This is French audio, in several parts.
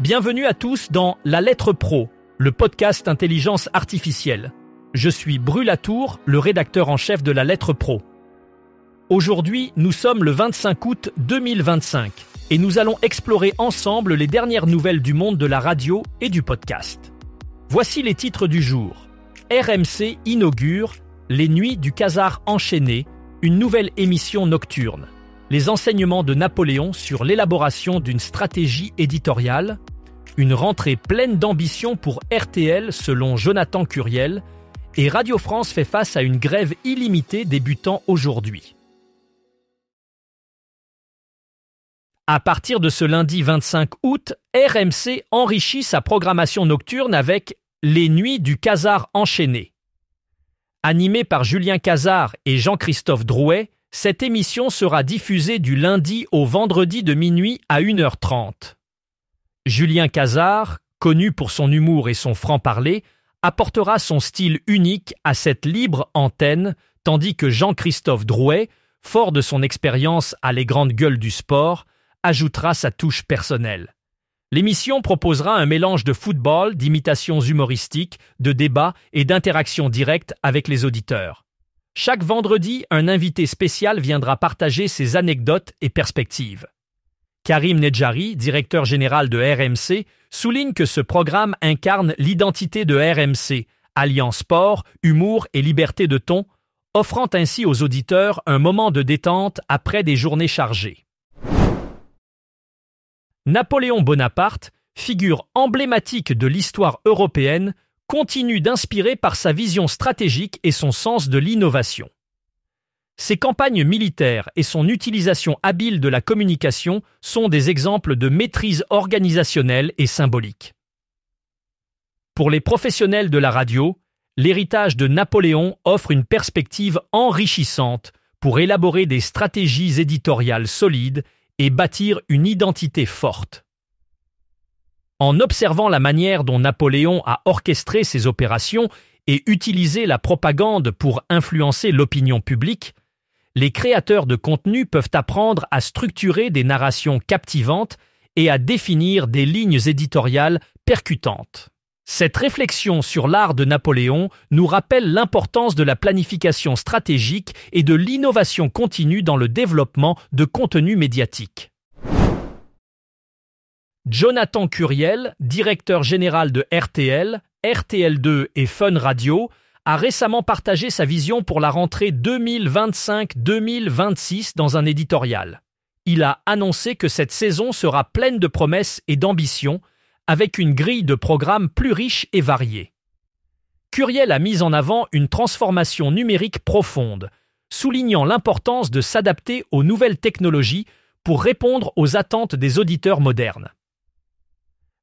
Bienvenue à tous dans La Lettre Pro, le podcast Intelligence Artificielle. Je suis Bru Latour, le rédacteur en chef de La Lettre Pro. Aujourd'hui, nous sommes le 25 août 2025 et nous allons explorer ensemble les dernières nouvelles du monde de la radio et du podcast. Voici les titres du jour. RMC inaugure Les Nuits du Quasar enchaîné, une nouvelle émission nocturne. Les enseignements de Napoléon sur l'élaboration d'une stratégie éditoriale, une rentrée pleine d'ambition pour RTL selon Jonathan Curiel, et Radio France fait face à une grève illimitée débutant aujourd'hui. À partir de ce lundi 25 août, RMC enrichit sa programmation nocturne avec Les Nuits du Quasar enchaîné. Animée par Julien Cazard et Jean-Christophe Drouet, cette émission sera diffusée du lundi au vendredi de minuit à 1h30. Julien Cazard, connu pour son humour et son franc-parler, apportera son style unique à cette libre antenne, tandis que Jean-Christophe Drouet, fort de son expérience à Les Grandes Gueules du sport, ajoutera sa touche personnelle. L'émission proposera un mélange de football, d'imitations humoristiques, de débats et d'interactions directes avec les auditeurs. Chaque vendredi, un invité spécial viendra partager ses anecdotes et perspectives. Karim Nedjari, directeur général de RMC, souligne que ce programme incarne l'identité de RMC, alliant sport, humour et liberté de ton, offrant ainsi aux auditeurs un moment de détente après des journées chargées. Napoléon Bonaparte, figure emblématique de l'histoire européenne, continue d'inspirer par sa vision stratégique et son sens de l'innovation. Ses campagnes militaires et son utilisation habile de la communication sont des exemples de maîtrise organisationnelle et symbolique. Pour les professionnels de la radio, l'héritage de Napoléon offre une perspective enrichissante pour élaborer des stratégies éditoriales solides et bâtir une identité forte. En observant la manière dont Napoléon a orchestré ses opérations et utilisé la propagande pour influencer l'opinion publique, les créateurs de contenu peuvent apprendre à structurer des narrations captivantes et à définir des lignes éditoriales percutantes. Cette réflexion sur l'art de Napoléon nous rappelle l'importance de la planification stratégique et de l'innovation continue dans le développement de contenus médiatiques. Jonathan Curiel, directeur général de RTL, RTL2 et Fun Radio, a récemment partagé sa vision pour la rentrée 2025-2026 dans un éditorial. Il a annoncé que cette saison sera pleine de promesses et d'ambition, avec une grille de programmes plus riche et variée. Curiel a mis en avant une transformation numérique profonde, soulignant l'importance de s'adapter aux nouvelles technologies pour répondre aux attentes des auditeurs modernes.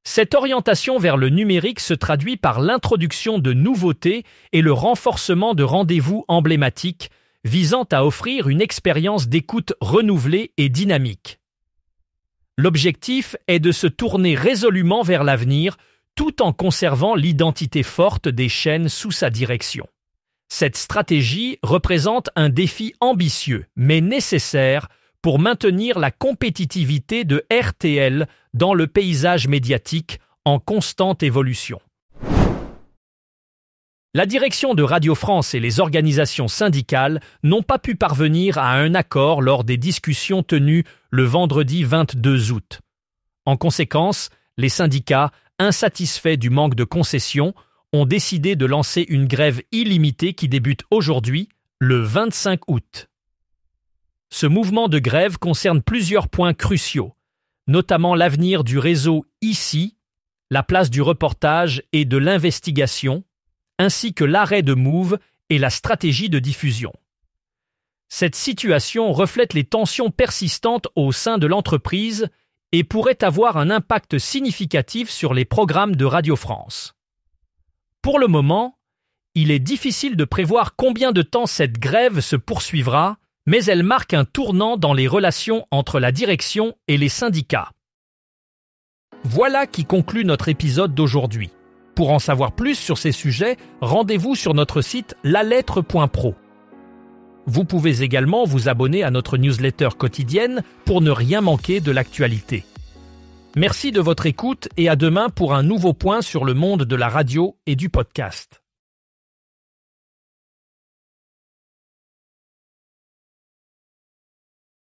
Cette orientation vers le numérique se traduit par l'introduction de nouveautés et le renforcement de rendez-vous emblématiques visant à offrir une expérience d'écoute renouvelée et dynamique. L'objectif est de se tourner résolument vers l'avenir tout en conservant l'identité forte des chaînes sous sa direction. Cette stratégie représente un défi ambitieux mais nécessaire pour maintenir la compétitivité de RTL dans le paysage médiatique en constante évolution. La direction de Radio France et les organisations syndicales n'ont pas pu parvenir à un accord lors des discussions tenues le vendredi 22 août. En conséquence, les syndicats, insatisfaits du manque de concessions, ont décidé de lancer une grève illimitée qui débute aujourd'hui, le 25 août. Ce mouvement de grève concerne plusieurs points cruciaux, notamment l'avenir du réseau ICI, la place du reportage et de l'investigation, ainsi que l'arrêt de Move et la stratégie de diffusion. Cette situation reflète les tensions persistantes au sein de l'entreprise et pourrait avoir un impact significatif sur les programmes de Radio France. Pour le moment, il est difficile de prévoir combien de temps cette grève se poursuivra, mais elle marque un tournant dans les relations entre la direction et les syndicats. Voilà qui conclut notre épisode d'aujourd'hui. Pour en savoir plus sur ces sujets, rendez-vous sur notre site lalettre.pro. Vous pouvez également vous abonner à notre newsletter quotidienne pour ne rien manquer de l'actualité. Merci de votre écoute et à demain pour un nouveau point sur le monde de la radio et du podcast.